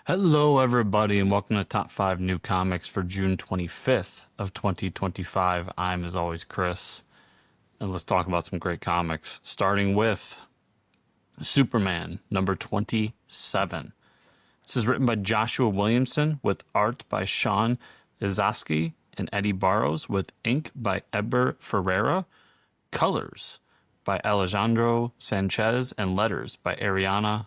Hello, everybody, and welcome to Top 5 New Comics for June 25th of 2025. I'm, as always, Chris, and let's talk about some great comics, starting with Superman, number 27. This is written by Joshua Williamson, with art by Sean Izaakse and Eddy Barrows, with ink by Inker-Eber Ferreira, colors by Alejandro Sanchez, and letters by Ariana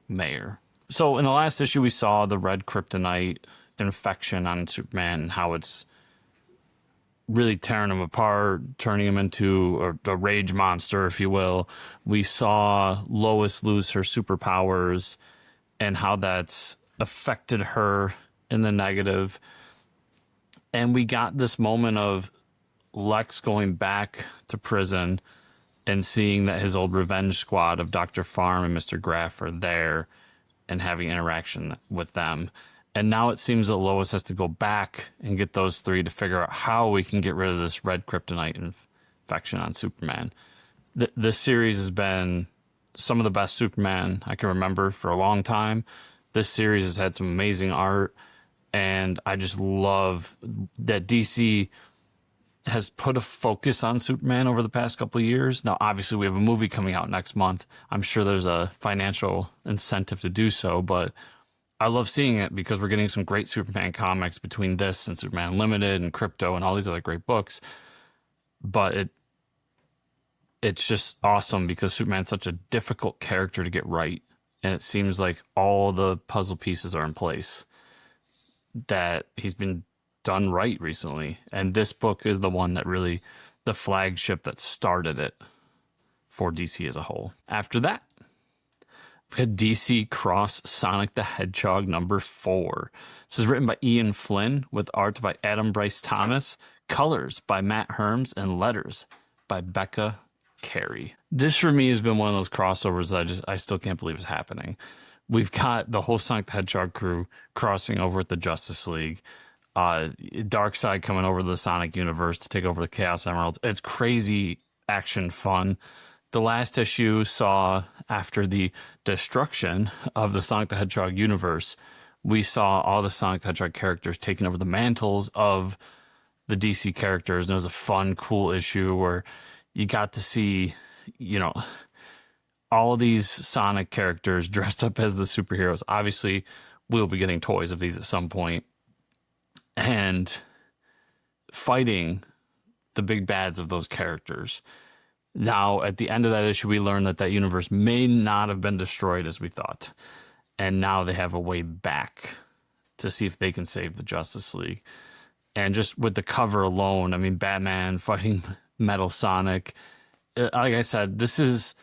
Maher. So in the last issue, we saw the red Kryptonite infection on Superman and how it's really tearing him apart, turning him into a rage monster, if you will. We saw Lois lose her superpowers and how that's affected her in the negative. And we got this moment of Lex going back to prison and seeing that his old revenge squad of Dr. Farm and Mr. Graff are there and having interaction with them. And now it seems that Lois has to go back and get those three to figure out how we can get rid of this red Kryptonite infection on Superman. This series has been some of the best Superman I can remember for a long time. This series has had some amazing art, and I just love that DC has put a focus on Superman over the past couple of years. Now, obviously, we have a movie coming out next month. I'm sure there's a financial incentive to do so, but I love seeing it because we're getting some great Superman comics between this and Superman Unlimited and Crypto and all these other great books. But it's just awesome because Superman's such a difficult character to get right, and it seems like all the puzzle pieces are in place, that he's been done right recently. And this book is the one that really, the flagship that started it for DC as a whole. After that, we had DC Cross Sonic the Hedgehog number 4. This is written by Ian Flynn, with art by Adam Bryce Thomas, colors by Matt Herms, and letters by Becca Carey. This for me has been one of those crossovers that I still can't believe is happening. We've got the whole Sonic the Hedgehog crew crossing over with the Justice League. Darkseid coming over to the Sonic universe to take over the Chaos Emeralds. It's crazy action fun. The last issue saw, after the destruction of the Sonic the Hedgehog universe, we saw all the Sonic the Hedgehog characters taking over the mantles of the DC characters. And it was a fun, cool issue where you got to see, all of these Sonic characters dressed up as the superheroes. Obviously, we'll be getting toys of these at some point, and fighting the big bads of those characters. Now, at the end of that issue, we learned that universe may not have been destroyed as we thought. And now they have a way back to see if they can save the Justice League. And just with the cover alone, I mean, Batman fighting Metal Sonic. Like I said, this is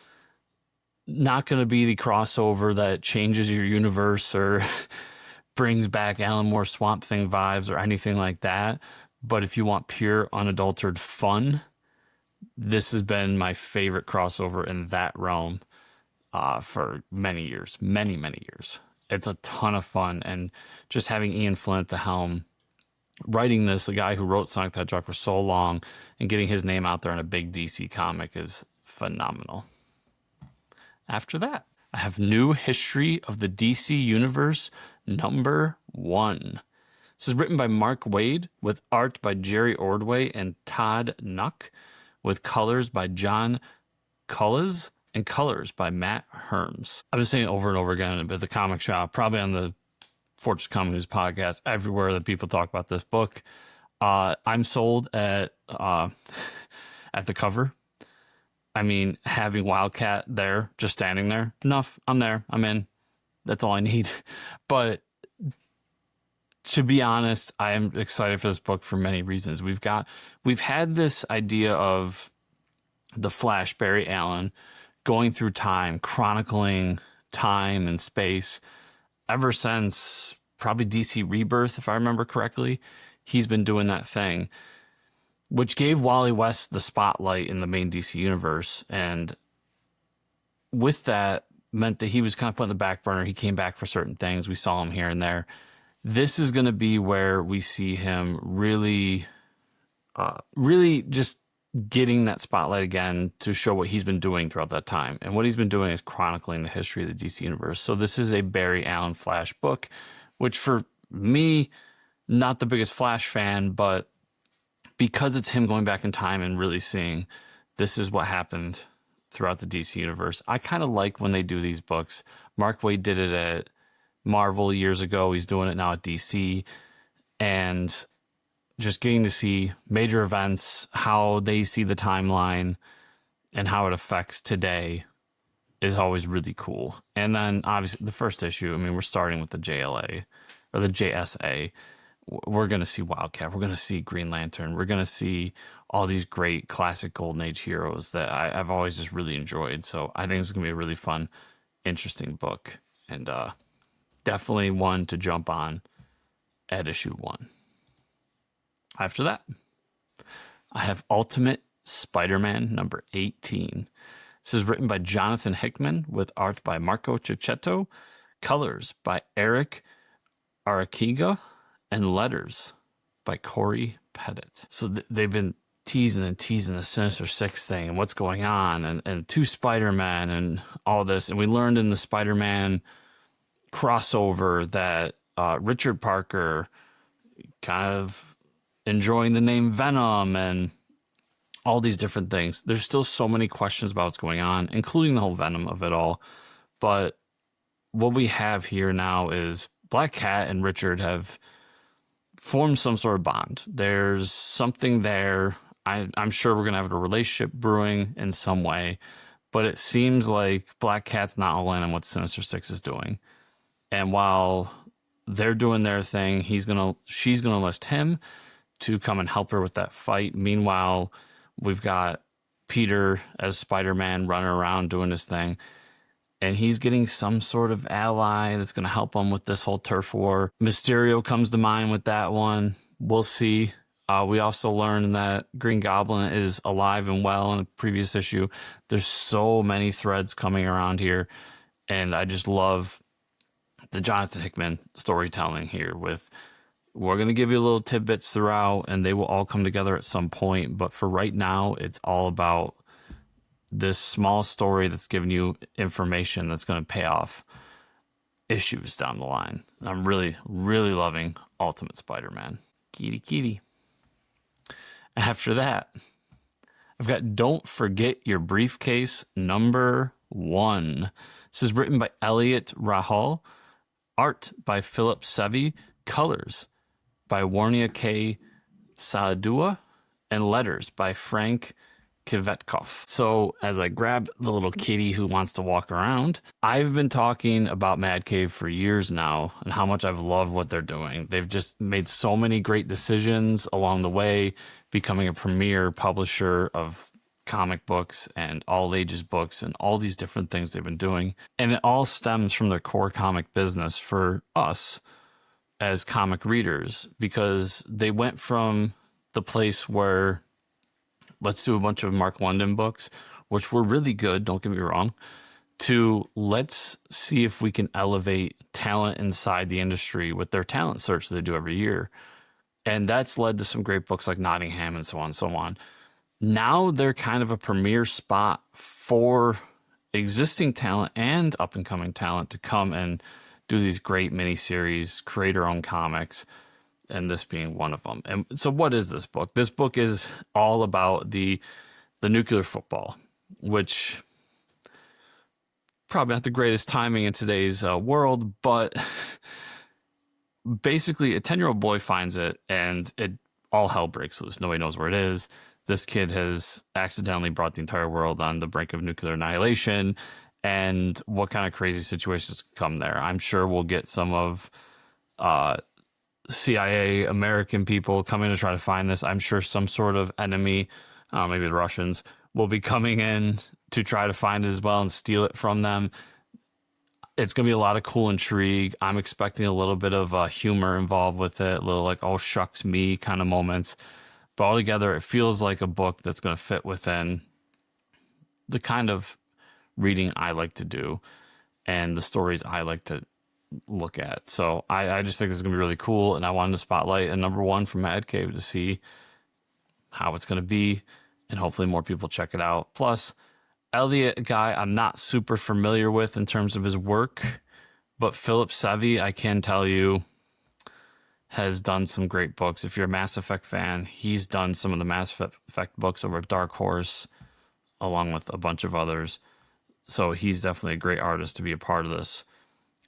not going to be the crossover that changes your universe or brings back Alan Moore Swamp Thing vibes or anything like that. But if you want pure, unadulterated fun, this has been my favorite crossover in that realm for many years, many years. It's a ton of fun. And just having Ian Flynn at the helm, writing this, the guy who wrote Sonic the Hedgehog for so long, and getting his name out there in a big DC comic is phenomenal. After that, I have New History of the DC Universe number 1. This is written by Mark Waid, with art by Jerry Ordway and Todd Nuck, with colors by John Cullis and colors by Matt Herms. I've been saying it over and over again at the comic shop, probably on the Fortress Comic News podcast, everywhere that people talk about this book. I'm sold at the cover. I mean, having Wildcat there, just standing there, enough. I'm there. I'm in. That's all I need. But to be honest, I am excited for this book for many reasons. We've had this idea of the Flash, Barry Allen, going through time, chronicling time and space ever since probably DC Rebirth, if I remember correctly. He's been doing that thing, which gave Wally West the spotlight in the main DC universe. And with that, meant that he was kind of put in the back burner. He came back for certain things. We saw him here and there. This is going to be where we see him really just getting that spotlight again to show what he's been doing throughout that time. And what he's been doing is chronicling the history of the DC universe. So this is a Barry Allen Flash book, which for me, not the biggest Flash fan, but because it's him going back in time and really seeing this is what happened throughout the DC universe, I kind of like when they do these books. Mark Waid did it at Marvel years ago. He's doing it now at DC. And just getting to see major events, how they see the timeline, and how it affects today is always really cool. And then obviously the first issue, I mean, we're starting with the JLA or the JSA. We're going to see Wildcat. We're going to see Green Lantern. We're going to see all these great classic Golden Age heroes that I've always just really enjoyed. So I think it's going to be a really fun, interesting book. And definitely one to jump on at issue 1. After that, I have Ultimate Spider-Man number 18. This is written by Jonathan Hickman with art by Marco Cicchetto, colors by Eric Arakiga, and letters by Corey Pettit. So they've been teasing the Sinister Six thing and what's going on and 2 Spider-Man and all this. And we learned in the Spider-Man crossover that Richard Parker kind of enjoying the name Venom and all these different things. There's still so many questions about what's going on, including the whole Venom of it all. But what we have here now is Black Cat and Richard have formed some sort of bond. There's something there. I'm sure we're going to have a relationship brewing in some way, but it seems like Black Cat's not all in on what Sinister Six is doing. And while they're doing their thing, she's going to enlist him to come and help her with that fight. Meanwhile, we've got Peter as Spider-Man running around doing his thing, and he's getting some sort of ally that's going to help him with this whole turf war. Mysterio comes to mind with that one. We'll see. We also learned that Green Goblin is alive and well in a previous issue. There's so many threads coming around here, and I just love the Jonathan Hickman storytelling here with, we're going to give you little tidbits throughout and they will all come together at some point. But for right now, it's all about this small story that's giving you information that's going to pay off issues down the line. And I'm really, really loving Ultimate Spider-Man. Kitty. After that, I've got Don't Forget Your Briefcase number 1. This is written by Elliot Rahal, art by Philip Sevi, colors by Warnia K. Saadua, and letters by Frank Kvetkov. So as I grab the little kitty who wants to walk around, I've been talking about Mad Cave for years now and how much I've loved what they're doing. They've just made so many great decisions along the way, becoming a premier publisher of comic books and all ages books and all these different things they've been doing. And it all stems from their core comic business for us as comic readers, because they went from the place where let's do a bunch of Mark London books, which were really good, don't get me wrong, to let's see if we can elevate talent inside the industry with their talent search that they do every year. And that's led to some great books like Nottingham and so on and so on. Now they're kind of a premier spot for existing talent and up-and-coming talent to come and do these great miniseries, create our own comics, and this being one of them. And so what is this book? This book is all about the nuclear football, which probably not the greatest timing in today's world, but basically a 10-year-old boy finds it and it all hell breaks loose. Nobody knows where it is. This kid has accidentally brought the entire world on the brink of nuclear annihilation, and what kind of crazy situations come there. I'm sure we'll get some of CIA American people coming to try to find this. I'm sure some sort of enemy, maybe the Russians, will be coming in to try to find it as well and steal it from them. It's going to be a lot of cool intrigue. I'm expecting a little bit of humor involved with it, a little like, oh, shucks me kind of moments. But altogether, it feels like a book that's going to fit within the kind of reading I like to do and the stories I like to look at. So I just think this is going to be really cool, and I wanted to spotlight a number 1 from Mad Cave to see how it's going to be and hopefully more people check it out. Plus, Elliot, a guy I'm not super familiar with in terms of his work, but Philip Sevy, I can tell you, has done some great books. If you're a Mass Effect fan, he's done some of the Mass Effect books over at Dark Horse, along with a bunch of others. So he's definitely a great artist to be a part of this.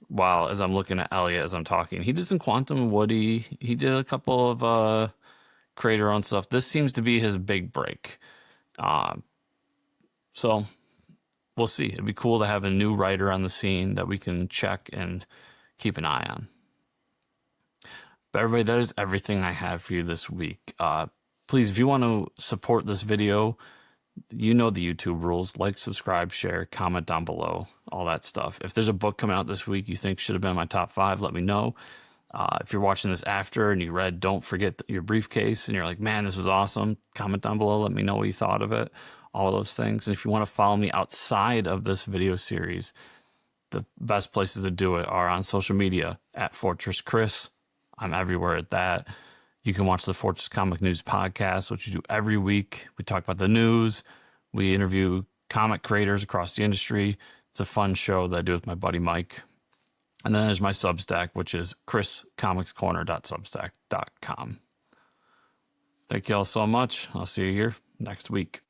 While as I'm looking at Elliot as I'm talking, he did some Quantum Woody. He did a couple of creator-owned stuff. This seems to be his big break. So we'll see. It'd be cool to have a new writer on the scene that we can check and keep an eye on. But everybody, that is everything I have for you this week. Please, if you want to support this video, you know the YouTube rules. Like, subscribe, share, comment down below, all that stuff. If there's a book coming out this week you think should have been in my top 5, let me know. If you're watching this after and you read Don't Forget Your Briefcase and you're like, man, this was awesome, comment down below. Let me know what you thought of it. All those things. And if you want to follow me outside of this video series, the best places to do it are on social media at Fortress Chris. I'm everywhere at that. You can watch the Fortress Comic News podcast, which we do every week. We talk about the news. We interview comic creators across the industry. It's a fun show that I do with my buddy Mike. And then there's my Substack, which is chriscomicscorner.substack.com. Thank you all so much. I'll see you here next week.